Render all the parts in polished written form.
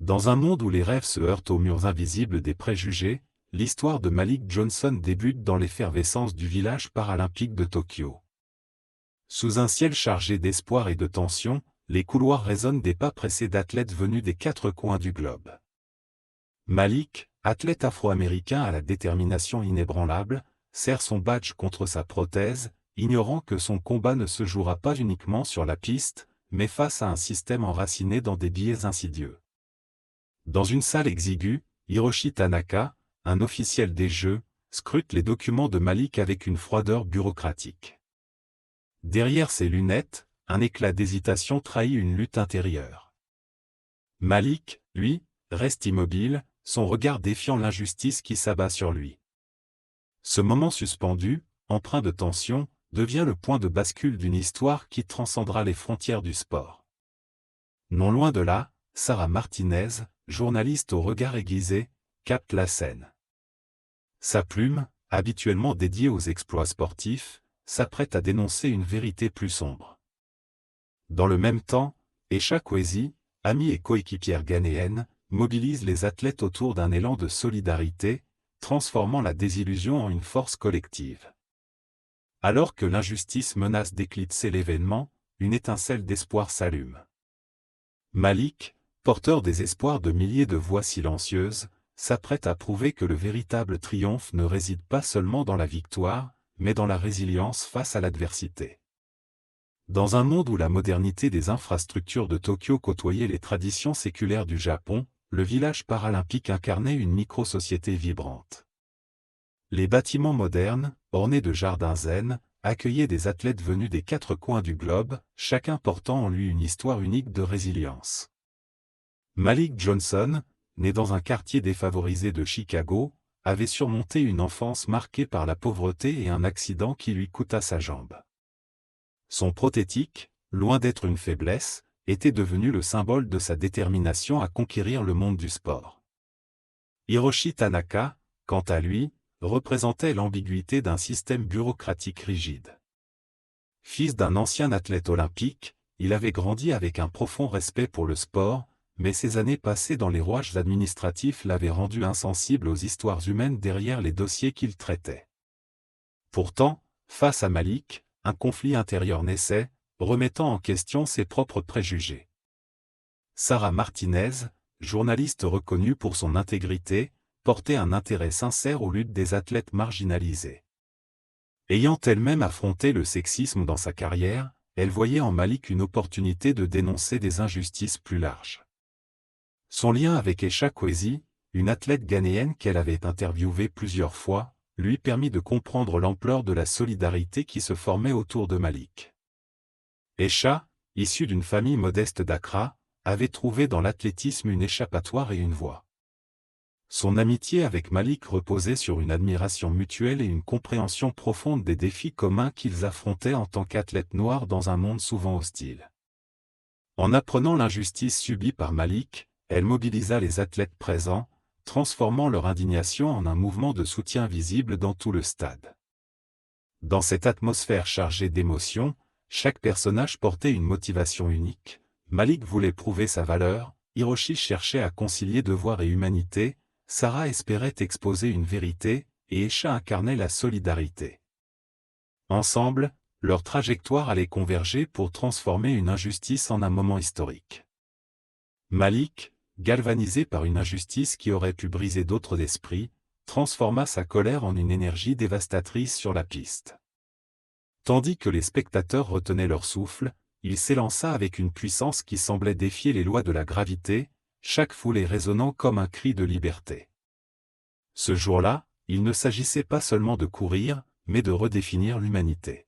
Dans un monde où les rêves se heurtent aux murs invisibles des préjugés, l'histoire de Malik Johnson débute dans l'effervescence du village paralympique de Tokyo. Sous un ciel chargé d'espoir et de tension, les couloirs résonnent des pas pressés d'athlètes venus des quatre coins du globe. Malik, athlète afro-américain à la détermination inébranlable, serre son badge contre sa prothèse, ignorant que son combat ne se jouera pas uniquement sur la piste, mais face à un système enraciné dans des biais insidieux. Dans une salle exiguë, Hiroshi Tanaka, un officiel des Jeux, scrute les documents de Malik avec une froideur bureaucratique. Derrière ses lunettes, un éclat d'hésitation trahit une lutte intérieure. Malik, lui, reste immobile, son regard défiant l'injustice qui s'abat sur lui. Ce moment suspendu, empreint de tension, devient le point de bascule d'une histoire qui transcendra les frontières du sport. Non loin de là, Sarah Martinez, journaliste au regard aiguisé, capte la scène. Sa plume, habituellement dédiée aux exploits sportifs, s'apprête à dénoncer une vérité plus sombre. Dans le même temps, Esha Kwesi, amie et coéquipière ghanéenne, mobilise les athlètes autour d'un élan de solidarité, transformant la désillusion en une force collective. Alors que l'injustice menace d'éclipser l'événement, une étincelle d'espoir s'allume. Malik, porteur des espoirs de milliers de voix silencieuses, s'apprête à prouver que le véritable triomphe ne réside pas seulement dans la victoire, mais dans la résilience face à l'adversité. Dans un monde où la modernité des infrastructures de Tokyo côtoyait les traditions séculaires du Japon, le village paralympique incarnait une micro-société vibrante. Les bâtiments modernes, ornés de jardins zen, accueillaient des athlètes venus des quatre coins du globe, chacun portant en lui une histoire unique de résilience. Malik Johnson, né dans un quartier défavorisé de Chicago, avait surmonté une enfance marquée par la pauvreté et un accident qui lui coûta sa jambe. Son prothétique, loin d'être une faiblesse, était devenu le symbole de sa détermination à conquérir le monde du sport. Hiroshi Tanaka, quant à lui, représentait l'ambiguïté d'un système bureaucratique rigide. Fils d'un ancien athlète olympique, il avait grandi avec un profond respect pour le sport, mais ses années passées dans les rouages administratifs l'avaient rendu insensible aux histoires humaines derrière les dossiers qu'il traitait. Pourtant, face à Malik, un conflit intérieur naissait, remettant en question ses propres préjugés. Sarah Martinez, journaliste reconnue pour son intégrité, portait un intérêt sincère aux luttes des athlètes marginalisés. Ayant elle-même affronté le sexisme dans sa carrière, elle voyait en Malik une opportunité de dénoncer des injustices plus larges. Son lien avec Esha Kwesi, une athlète ghanéenne qu'elle avait interviewée plusieurs fois, lui permit de comprendre l'ampleur de la solidarité qui se formait autour de Malik. Esha, issue d'une famille modeste d'Accra, avait trouvé dans l'athlétisme une échappatoire et une voie. Son amitié avec Malik reposait sur une admiration mutuelle et une compréhension profonde des défis communs qu'ils affrontaient en tant qu'athlètes noirs dans un monde souvent hostile. En apprenant l'injustice subie par Malik, elle mobilisa les athlètes présents, transformant leur indignation en un mouvement de soutien visible dans tout le stade. Dans cette atmosphère chargée d'émotions, chaque personnage portait une motivation unique. Malik voulait prouver sa valeur, Hiroshi cherchait à concilier devoir et humanité, Sarah espérait exposer une vérité, et Esha incarnait la solidarité. Ensemble, leur trajectoire allait converger pour transformer une injustice en un moment historique. Malik, galvanisé par une injustice qui aurait pu briser d'autres esprits, transforma sa colère en une énergie dévastatrice sur la piste. Tandis que les spectateurs retenaient leur souffle, il s'élança avec une puissance qui semblait défier les lois de la gravité, chaque foulée résonnant comme un cri de liberté. Ce jour-là, il ne s'agissait pas seulement de courir, mais de redéfinir l'humanité.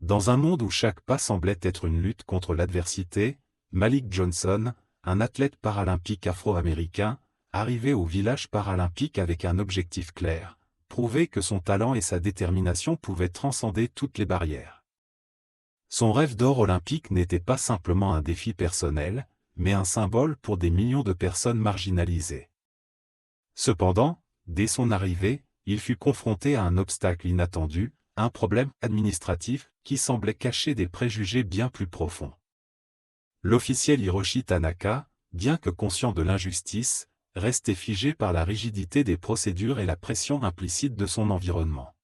Dans un monde où chaque pas semblait être une lutte contre l'adversité, Malik Johnson, un athlète paralympique afro-américain, arrivait au village paralympique avec un objectif clair, prouver que son talent et sa détermination pouvaient transcender toutes les barrières. Son rêve d'or olympique n'était pas simplement un défi personnel, mais un symbole pour des millions de personnes marginalisées. Cependant, dès son arrivée, il fut confronté à un obstacle inattendu, un problème administratif qui semblait cacher des préjugés bien plus profonds. L'officiel Hiroshi Tanaka, bien que conscient de l'injustice, restait figé par la rigidité des procédures et la pression implicite de son environnement.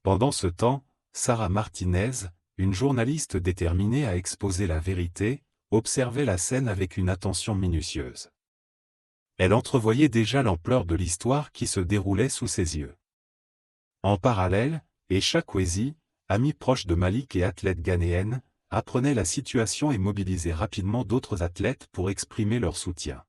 Pendant ce temps, Sarah Martinez, une journaliste déterminée à exposer la vérité, observait la scène avec une attention minutieuse. Elle entrevoyait déjà l'ampleur de l'histoire qui se déroulait sous ses yeux. En parallèle, Esha Kwesi, amie proche de Malik et athlète ghanéenne, apprenait la situation et mobilisait rapidement d'autres athlètes pour exprimer leur soutien.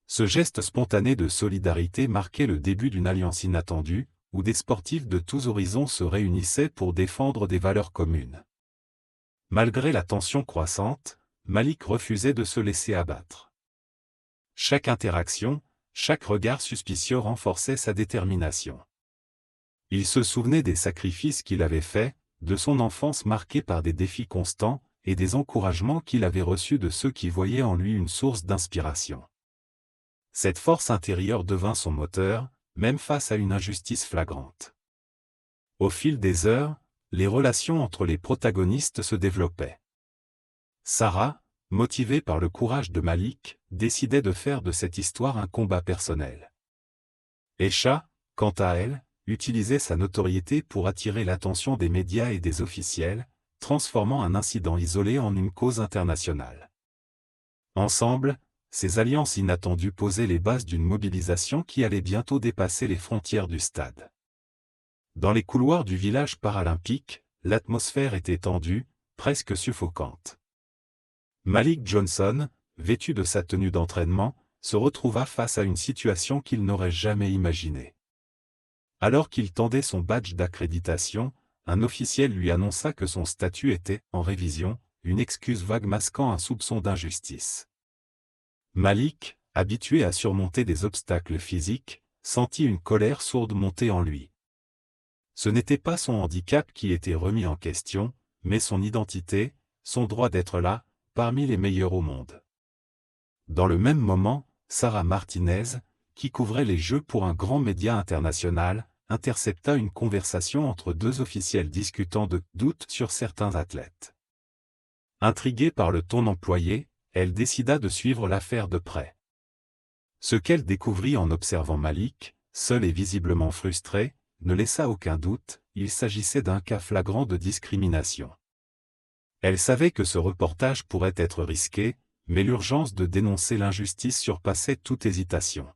Ce geste spontané de solidarité marquait le début d'une alliance inattendue, où des sportifs de tous horizons se réunissaient pour défendre des valeurs communes. Malgré la tension croissante, Malik refusait de se laisser abattre. Chaque interaction, chaque regard suspicieux renforçait sa détermination. Il se souvenait des sacrifices qu'il avait faits, de son enfance marquée par des défis constants, et des encouragements qu'il avait reçus de ceux qui voyaient en lui une source d'inspiration. Cette force intérieure devint son moteur, même face à une injustice flagrante. Au fil des heures, les relations entre les protagonistes se développaient. Sarah, motivée par le courage de Malik, décidait de faire de cette histoire un combat personnel. Esha, quant à elle, utilisait sa notoriété pour attirer l'attention des médias et des officiels, transformant un incident isolé en une cause internationale. Ensemble, ces alliances inattendues posaient les bases d'une mobilisation qui allait bientôt dépasser les frontières du stade. Dans les couloirs du village paralympique, l'atmosphère était tendue, presque suffocante. Malik Johnson, vêtu de sa tenue d'entraînement, se retrouva face à une situation qu'il n'aurait jamais imaginée. Alors qu'il tendait son badge d'accréditation, un officiel lui annonça que son statut était « en révision », une excuse vague masquant un soupçon d'injustice. Malik, habitué à surmonter des obstacles physiques, sentit une colère sourde monter en lui. Ce n'était pas son handicap qui était remis en question, mais son identité, son droit d'être là, parmi les meilleurs au monde. Dans le même moment, Sarah Martinez, qui couvrait les Jeux pour un grand média international, intercepta une conversation entre deux officiels discutant de doutes sur certains athlètes. Intriguée par le ton employé, elle décida de suivre l'affaire de près. Ce qu'elle découvrit en observant Malik, seul et visiblement frustré, ne laissa aucun doute, il s'agissait d'un cas flagrant de discrimination. Elle savait que ce reportage pourrait être risqué, mais l'urgence de dénoncer l'injustice surpassait toute hésitation.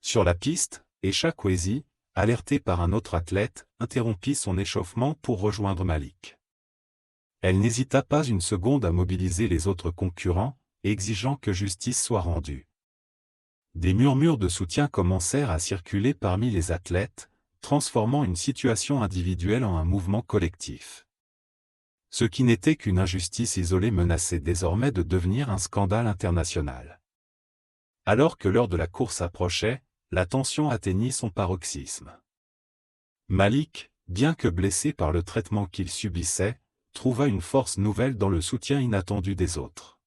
Sur la piste, Esha Kwesi, alertée par un autre athlète, interrompit son échauffement pour rejoindre Malik. Elle n'hésita pas une seconde à mobiliser les autres concurrents, exigeant que justice soit rendue. Des murmures de soutien commencèrent à circuler parmi les athlètes, transformant une situation individuelle en un mouvement collectif. Ce qui n'était qu'une injustice isolée menaçait désormais de devenir un scandale international. Alors que l'heure de la course approchait, la tension atteignit son paroxysme. Malik, bien que blessé par le traitement qu'il subissait, trouva une force nouvelle dans le soutien inattendu des autres.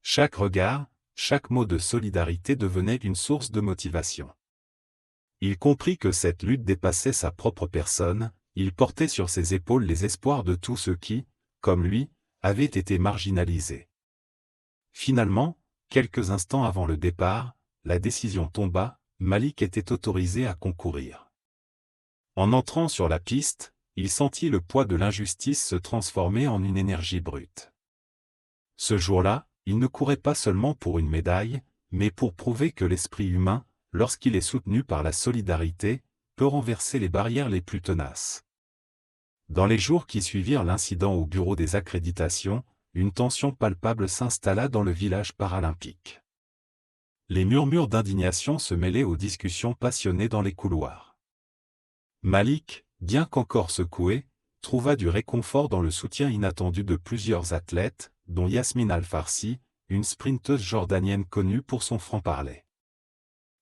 Chaque regard, chaque mot de solidarité devenait une source de motivation. Il comprit que cette lutte dépassait sa propre personne, il portait sur ses épaules les espoirs de tous ceux qui, comme lui, avaient été marginalisés. Finalement, quelques instants avant le départ, la décision tomba, Malik était autorisé à concourir. En entrant sur la piste, il sentit le poids de l'injustice se transformer en une énergie brute. Ce jour-là, il ne courait pas seulement pour une médaille, mais pour prouver que l'esprit humain, lorsqu'il est soutenu par la solidarité, peut renverser les barrières les plus tenaces. Dans les jours qui suivirent l'incident au bureau des accréditations, une tension palpable s'installa dans le village paralympique. Les murmures d'indignation se mêlaient aux discussions passionnées dans les couloirs. Malik, bien qu'encore secoué, trouva du réconfort dans le soutien inattendu de plusieurs athlètes, dont Yasmine Al-Farsi, une sprinteuse jordanienne connue pour son franc-parler.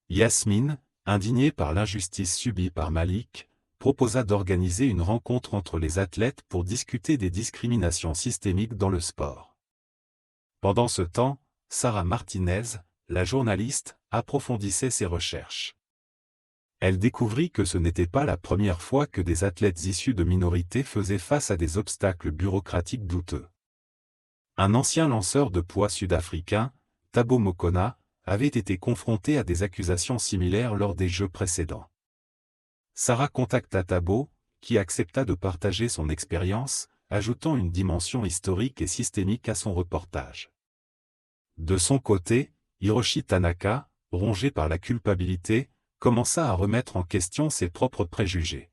Yasmine, indignée par l'injustice subie par Malik, proposa d'organiser une rencontre entre les athlètes pour discuter des discriminations systémiques dans le sport. Pendant ce temps, Sarah Martinez, la journaliste, approfondissait ses recherches. Elle découvrit que ce n'était pas la première fois que des athlètes issus de minorités faisaient face à des obstacles bureaucratiques douteux. Un ancien lanceur de poids sud-africain, Thabo Mokona, avait été confronté à des accusations similaires lors des Jeux précédents. Sarah contacta Thabo, qui accepta de partager son expérience, ajoutant une dimension historique et systémique à son reportage. De son côté, Hiroshi Tanaka, rongé par la culpabilité, commença à remettre en question ses propres préjugés.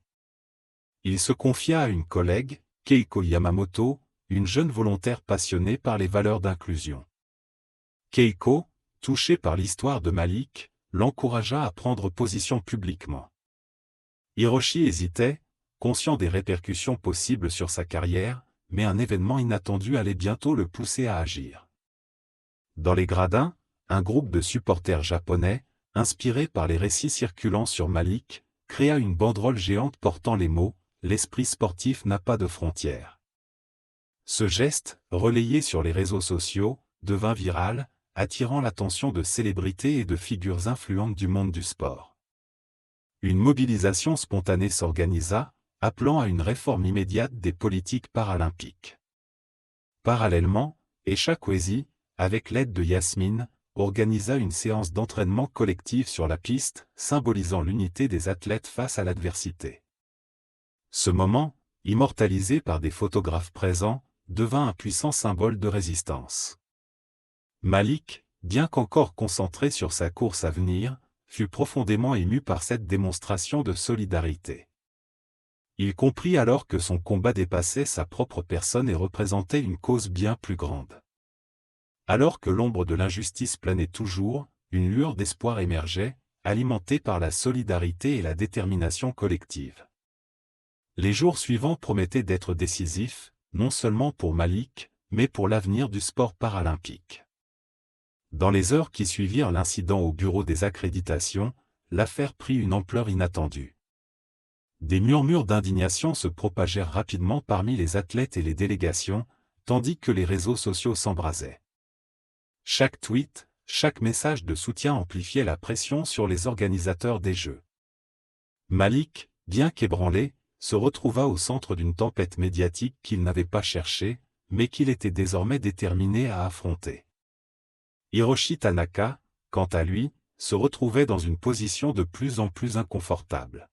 Il se confia à une collègue, Keiko Yamamoto, une jeune volontaire passionnée par les valeurs d'inclusion. Keiko, touchée par l'histoire de Malik, l'encouragea à prendre position publiquement. Hiroshi hésitait, conscient des répercussions possibles sur sa carrière, mais un événement inattendu allait bientôt le pousser à agir. Dans les gradins, un groupe de supporters japonais, inspiré par les récits circulant sur Malik, créa une banderole géante portant les mots « L'esprit sportif n'a pas de frontières ». Ce geste, relayé sur les réseaux sociaux, devint viral, attirant l'attention de célébrités et de figures influentes du monde du sport. Une mobilisation spontanée s'organisa, appelant à une réforme immédiate des politiques paralympiques. Parallèlement, Esha Kwesi, avec l'aide de Yasmine, organisa une séance d'entraînement collectif sur la piste, symbolisant l'unité des athlètes face à l'adversité. Ce moment, immortalisé par des photographes présents, devint un puissant symbole de résistance. Malik, bien qu'encore concentré sur sa course à venir, fut profondément ému par cette démonstration de solidarité. Il comprit alors que son combat dépassait sa propre personne et représentait une cause bien plus grande. Alors que l'ombre de l'injustice planait toujours, une lueur d'espoir émergeait, alimentée par la solidarité et la détermination collective. Les jours suivants promettaient d'être décisifs, non seulement pour Malik, mais pour l'avenir du sport paralympique. Dans les heures qui suivirent l'incident au bureau des accréditations, l'affaire prit une ampleur inattendue. Des murmures d'indignation se propagèrent rapidement parmi les athlètes et les délégations, tandis que les réseaux sociaux s'embrasaient. Chaque tweet, chaque message de soutien amplifiait la pression sur les organisateurs des Jeux. Malik, bien qu'ébranlé, se retrouva au centre d'une tempête médiatique qu'il n'avait pas cherchée, mais qu'il était désormais déterminé à affronter. Hiroshi Tanaka, quant à lui, se retrouvait dans une position de plus en plus inconfortable.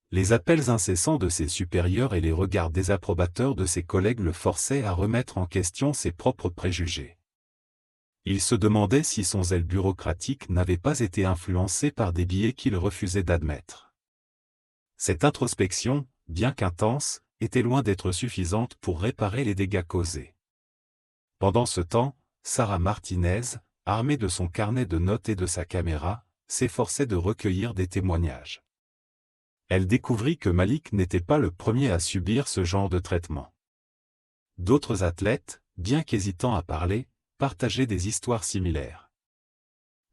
Les appels incessants de ses supérieurs et les regards désapprobateurs de ses collègues le forçaient à remettre en question ses propres préjugés. Il se demandait si son zèle bureaucratique n'avait pas été influencé par des biais qu'il refusait d'admettre. Cette introspection, bien qu'intense, était loin d'être suffisante pour réparer les dégâts causés. Pendant ce temps, Sarah Martinez, armée de son carnet de notes et de sa caméra, s'efforçait de recueillir des témoignages. Elle découvrit que Malik n'était pas le premier à subir ce genre de traitement. D'autres athlètes, bien qu'hésitants à parler, partageaient des histoires similaires.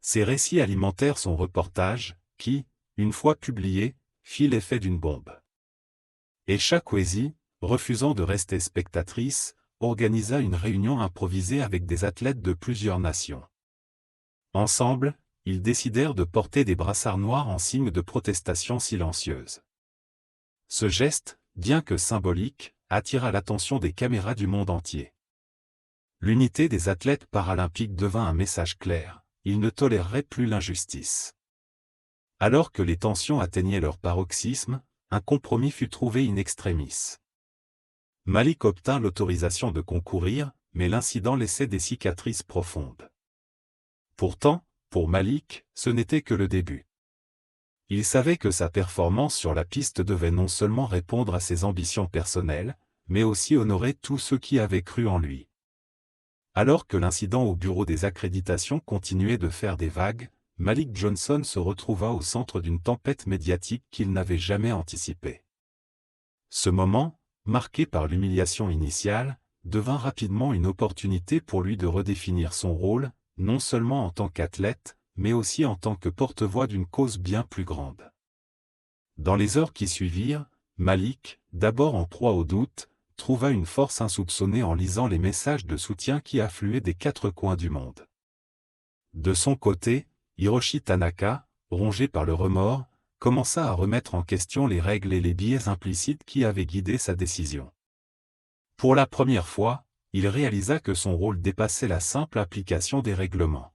Ces récits alimentèrent son reportage, qui, une fois publié, fit l'effet d'une bombe. Esha Kwesi, refusant de rester spectatrice, organisa une réunion improvisée avec des athlètes de plusieurs nations. Ensemble, ils décidèrent de porter des brassards noirs en signe de protestation silencieuse. Ce geste, bien que symbolique, attira l'attention des caméras du monde entier. L'unité des athlètes paralympiques devint un message clair, ils ne toléreraient plus l'injustice. Alors que les tensions atteignaient leur paroxysme, un compromis fut trouvé in extremis. Malik obtint l'autorisation de concourir, mais l'incident laissait des cicatrices profondes. Pourtant, pour Malik, ce n'était que le début. Il savait que sa performance sur la piste devait non seulement répondre à ses ambitions personnelles, mais aussi honorer tous ceux qui avaient cru en lui. Alors que l'incident au bureau des accréditations continuait de faire des vagues, Malik Johnson se retrouva au centre d'une tempête médiatique qu'il n'avait jamais anticipée. Ce moment, marqué par l'humiliation initiale, devint rapidement une opportunité pour lui de redéfinir son rôle, non seulement en tant qu'athlète, mais aussi en tant que porte-voix d'une cause bien plus grande. Dans les heures qui suivirent, Malik, d'abord en proie au doute, trouva une force insoupçonnée en lisant les messages de soutien qui affluaient des quatre coins du monde. De son côté, Hiroshi Tanaka, rongé par le remords, commença à remettre en question les règles et les biais implicites qui avaient guidé sa décision. Pour la première fois, il réalisa que son rôle dépassait la simple application des règlements.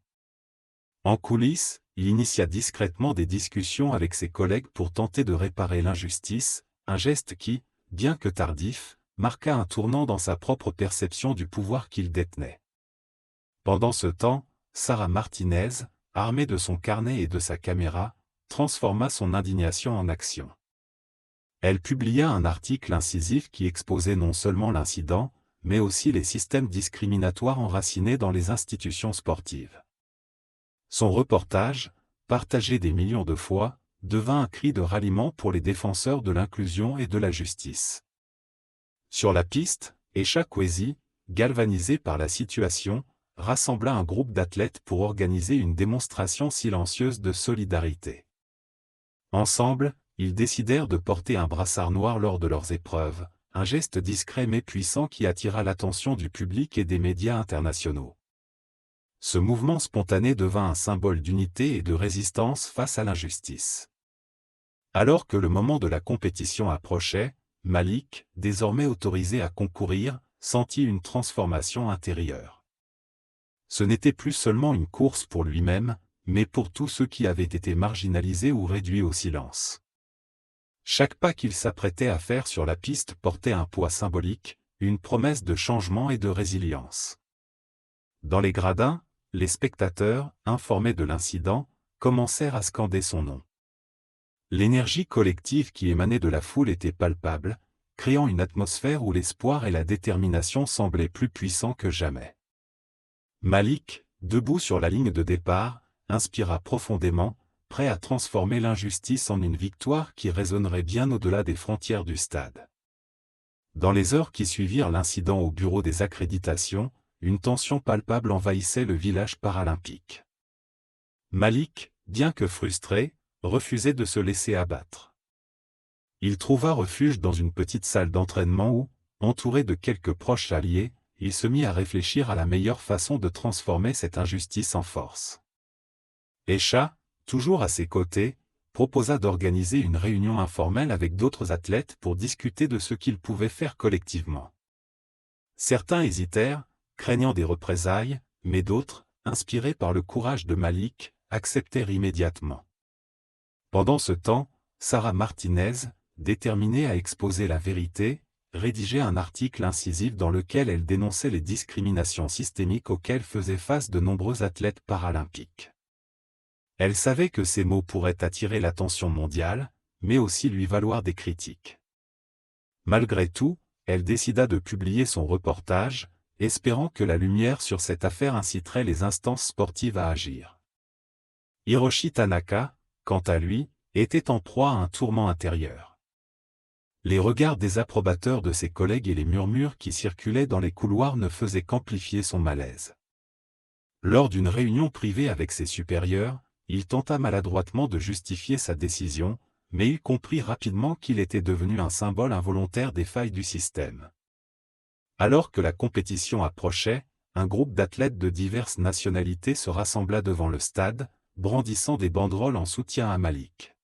En coulisses, il initia discrètement des discussions avec ses collègues pour tenter de réparer l'injustice, un geste qui, bien que tardif, marqua un tournant dans sa propre perception du pouvoir qu'il détenait. Pendant ce temps, Sarah Martinez, armée de son carnet et de sa caméra, transforma son indignation en action. Elle publia un article incisif qui exposait non seulement l'incident, mais aussi les systèmes discriminatoires enracinés dans les institutions sportives. Son reportage, partagé des millions de fois, devint un cri de ralliement pour les défenseurs de l'inclusion et de la justice. Sur la piste, Esha Kwesi, galvanisé par la situation, rassembla un groupe d'athlètes pour organiser une démonstration silencieuse de solidarité. Ensemble, ils décidèrent de porter un brassard noir lors de leurs épreuves, un geste discret mais puissant qui attira l'attention du public et des médias internationaux. Ce mouvement spontané devint un symbole d'unité et de résistance face à l'injustice. Alors que le moment de la compétition approchait, Malik, désormais autorisé à concourir, sentit une transformation intérieure. Ce n'était plus seulement une course pour lui-même, mais pour tous ceux qui avaient été marginalisés ou réduits au silence. Chaque pas qu'il s'apprêtait à faire sur la piste portait un poids symbolique, une promesse de changement et de résilience. Dans les gradins, les spectateurs, informés de l'incident, commencèrent à scander son nom. L'énergie collective qui émanait de la foule était palpable, créant une atmosphère où l'espoir et la détermination semblaient plus puissants que jamais. Malik, debout sur la ligne de départ, inspira profondément, prêt à transformer l'injustice en une victoire qui résonnerait bien au-delà des frontières du stade. Dans les heures qui suivirent l'incident au bureau des accréditations, une tension palpable envahissait le village paralympique. Malik, bien que frustré, refusait de se laisser abattre. Il trouva refuge dans une petite salle d'entraînement où, entouré de quelques proches alliés, il se mit à réfléchir à la meilleure façon de transformer cette injustice en force. Esha, toujours à ses côtés, proposa d'organiser une réunion informelle avec d'autres athlètes pour discuter de ce qu'ils pouvaient faire collectivement. Certains hésitèrent, craignant des représailles, mais d'autres, inspirés par le courage de Malik, acceptèrent immédiatement. Pendant ce temps, Sarah Martinez, déterminée à exposer la vérité, rédigeait un article incisif dans lequel elle dénonçait les discriminations systémiques auxquelles faisaient face de nombreux athlètes paralympiques. Elle savait que ces mots pourraient attirer l'attention mondiale, mais aussi lui valoir des critiques. Malgré tout, elle décida de publier son reportage, espérant que la lumière sur cette affaire inciterait les instances sportives à agir. Hiroshi Tanaka, quant à lui, était en proie à un tourment intérieur. Les regards désapprobateurs de ses collègues et les murmures qui circulaient dans les couloirs ne faisaient qu'amplifier son malaise. Lors d'une réunion privée avec ses supérieurs, il tenta maladroitement de justifier sa décision, mais il comprit rapidement qu'il était devenu un symbole involontaire des failles du système. Alors que la compétition approchait, un groupe d'athlètes de diverses nationalités se rassembla devant le stade, brandissant des banderoles en soutien à Malik.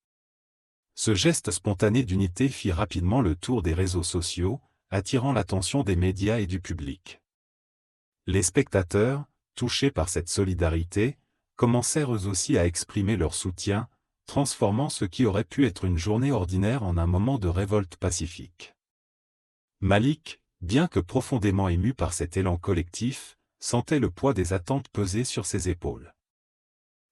Ce geste spontané d'unité fit rapidement le tour des réseaux sociaux, attirant l'attention des médias et du public. Les spectateurs, touchés par cette solidarité, commencèrent eux aussi à exprimer leur soutien, transformant ce qui aurait pu être une journée ordinaire en un moment de révolte pacifique. Malik, bien que profondément ému par cet élan collectif, sentait le poids des attentes peser sur ses épaules.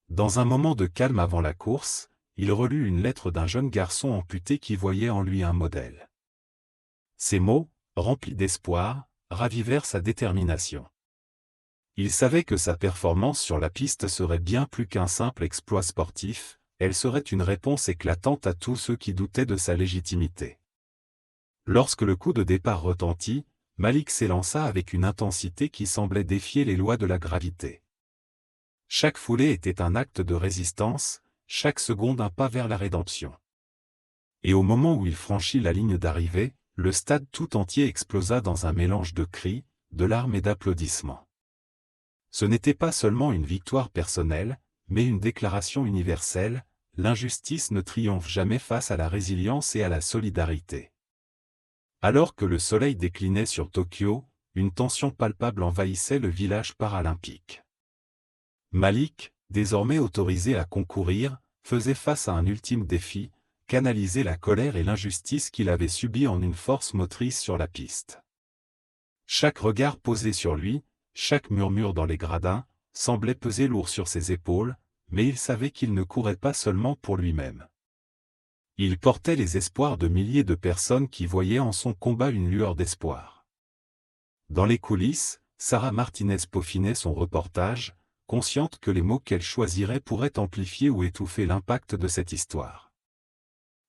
Dans un moment de calme avant la course, il relut une lettre d'un jeune garçon amputé qui voyait en lui un modèle. Ces mots, remplis d'espoir, ravivèrent sa détermination. Il savait que sa performance sur la piste serait bien plus qu'un simple exploit sportif, elle serait une réponse éclatante à tous ceux qui doutaient de sa légitimité. Lorsque le coup de départ retentit, Malik s'élança avec une intensité qui semblait défier les lois de la gravité. Chaque foulée était un acte de résistance, chaque seconde un pas vers la rédemption. Et au moment où il franchit la ligne d'arrivée, le stade tout entier explosa dans un mélange de cris, de larmes et d'applaudissements. Ce n'était pas seulement une victoire personnelle, mais une déclaration universelle, l'injustice ne triomphe jamais face à la résilience et à la solidarité. Alors que le soleil déclinait sur Tokyo, une tension palpable envahissait le village paralympique. Malik, désormais autorisé à concourir, faisait face à un ultime défi, canaliser la colère et l'injustice qu'il avait subie en une force motrice sur la piste. Chaque regard posé sur lui, chaque murmure dans les gradins, semblait peser lourd sur ses épaules, mais il savait qu'il ne courait pas seulement pour lui-même. Il portait les espoirs de milliers de personnes qui voyaient en son combat une lueur d'espoir. Dans les coulisses, Sarah Martinez peaufinait son reportage, consciente que les mots qu'elle choisirait pourraient amplifier ou étouffer l'impact de cette histoire.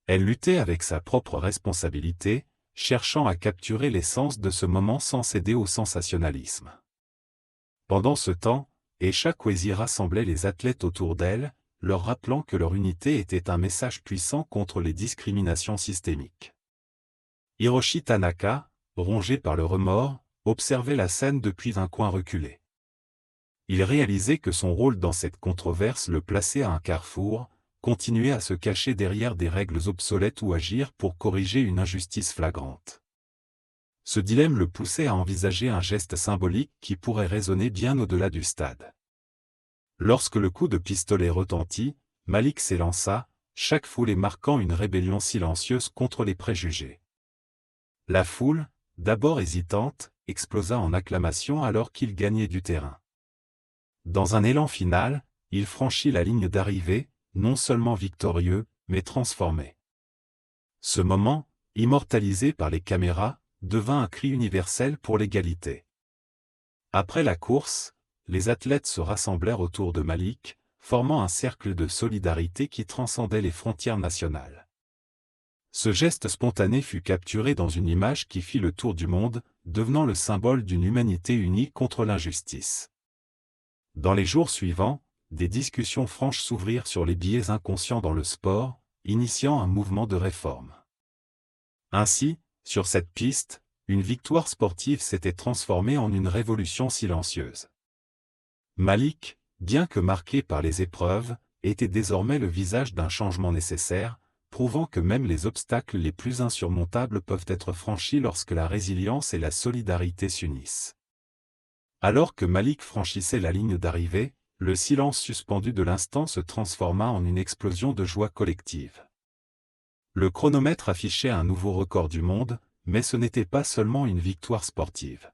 Elle luttait avec sa propre responsabilité, cherchant à capturer l'essence de ce moment sans céder au sensationnalisme. Pendant ce temps, Esha Kwesi rassemblait les athlètes autour d'elle, leur rappelant que leur unité était un message puissant contre les discriminations systémiques. Hiroshi Tanaka, rongé par le remords, observait la scène depuis un coin reculé. Il réalisait que son rôle dans cette controverse le plaçait à un carrefour, continuer à se cacher derrière des règles obsolètes ou agir pour corriger une injustice flagrante. Ce dilemme le poussait à envisager un geste symbolique qui pourrait résonner bien au-delà du stade. Lorsque le coup de pistolet retentit, Malik s'élança, chaque foulée marquant une rébellion silencieuse contre les préjugés. La foule, d'abord hésitante, explosa en acclamations alors qu'il gagnait du terrain. Dans un élan final, il franchit la ligne d'arrivée, non seulement victorieux, mais transformé. Ce moment, immortalisé par les caméras, devint un cri universel pour l'égalité. Après la course, les athlètes se rassemblèrent autour de Malik, formant un cercle de solidarité qui transcendait les frontières nationales. Ce geste spontané fut capturé dans une image qui fit le tour du monde, devenant le symbole d'une humanité unie contre l'injustice. Dans les jours suivants, des discussions franches s'ouvrirent sur les biais inconscients dans le sport, initiant un mouvement de réforme. Ainsi, sur cette piste, une victoire sportive s'était transformée en une révolution silencieuse. Malik, bien que marqué par les épreuves, était désormais le visage d'un changement nécessaire, prouvant que même les obstacles les plus insurmontables peuvent être franchis lorsque la résilience et la solidarité s'unissent. Alors que Malik franchissait la ligne d'arrivée, le silence suspendu de l'instant se transforma en une explosion de joie collective. Le chronomètre affichait un nouveau record du monde, mais ce n'était pas seulement une victoire sportive.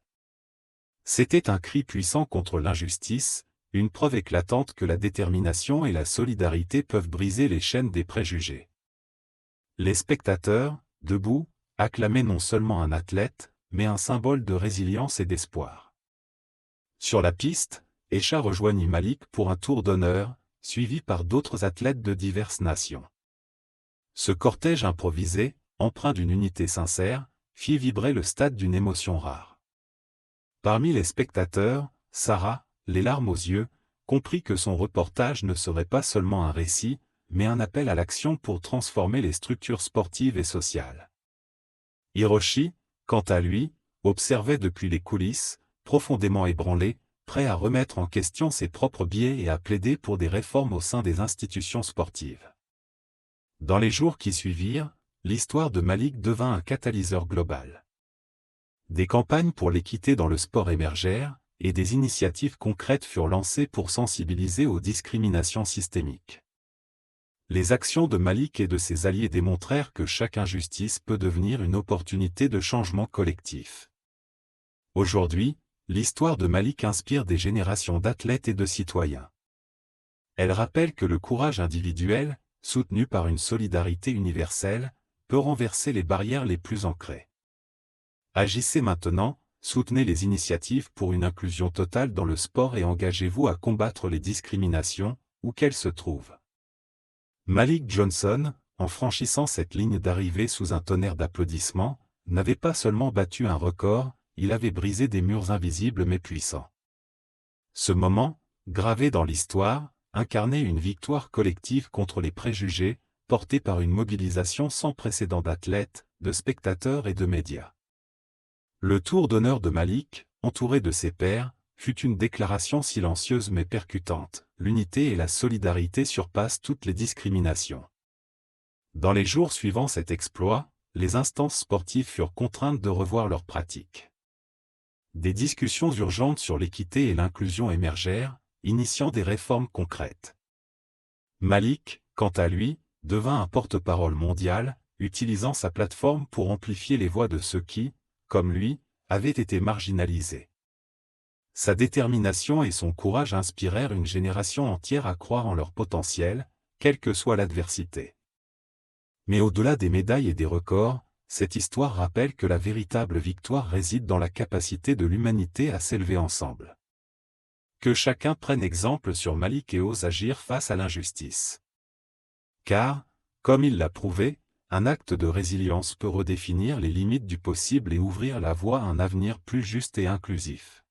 C'était un cri puissant contre l'injustice, une preuve éclatante que la détermination et la solidarité peuvent briser les chaînes des préjugés. Les spectateurs, debout, acclamaient non seulement un athlète, mais un symbole de résilience et d'espoir. Sur la piste, Esha rejoignit Malik pour un tour d'honneur, suivi par d'autres athlètes de diverses nations. Ce cortège improvisé, empreint d'une unité sincère, fit vibrer le stade d'une émotion rare. Parmi les spectateurs, Sarah, les larmes aux yeux, comprit que son reportage ne serait pas seulement un récit, mais un appel à l'action pour transformer les structures sportives et sociales. Hiroshi, quant à lui, observait depuis les coulisses, profondément ébranlé, prêt à remettre en question ses propres biais et à plaider pour des réformes au sein des institutions sportives. Dans les jours qui suivirent, l'histoire de Malik devint un catalyseur global. Des campagnes pour l'équité dans le sport émergèrent, et des initiatives concrètes furent lancées pour sensibiliser aux discriminations systémiques. Les actions de Malik et de ses alliés démontrèrent que chaque injustice peut devenir une opportunité de changement collectif. Aujourd'hui, l'histoire de Malik inspire des générations d'athlètes et de citoyens. Elle rappelle que le courage individuel, soutenu par une solidarité universelle, peut renverser les barrières les plus ancrées. Agissez maintenant, soutenez les initiatives pour une inclusion totale dans le sport et engagez-vous à combattre les discriminations, où qu'elles se trouvent. Malik Johnson, en franchissant cette ligne d'arrivée sous un tonnerre d'applaudissements, n'avait pas seulement battu un record, il avait brisé des murs invisibles mais puissants. Ce moment, gravé dans l'histoire, incarnait une victoire collective contre les préjugés, portée par une mobilisation sans précédent d'athlètes, de spectateurs et de médias. Le tour d'honneur de Malik, entouré de ses pairs, fut une déclaration silencieuse mais percutante. L'unité et la solidarité surpassent toutes les discriminations. Dans les jours suivant cet exploit, les instances sportives furent contraintes de revoir leurs pratiques. Des discussions urgentes sur l'équité et l'inclusion émergèrent, initiant des réformes concrètes. Malik, quant à lui, devint un porte-parole mondial, utilisant sa plateforme pour amplifier les voix de ceux qui, comme lui, avaient été marginalisés. Sa détermination et son courage inspirèrent une génération entière à croire en leur potentiel, quelle que soit l'adversité. Mais au-delà des médailles et des records, cette histoire rappelle que la véritable victoire réside dans la capacité de l'humanité à s'élever ensemble. Que chacun prenne exemple sur Malik et ose agir face à l'injustice. Car, comme il l'a prouvé, un acte de résilience peut redéfinir les limites du possible et ouvrir la voie à un avenir plus juste et inclusif.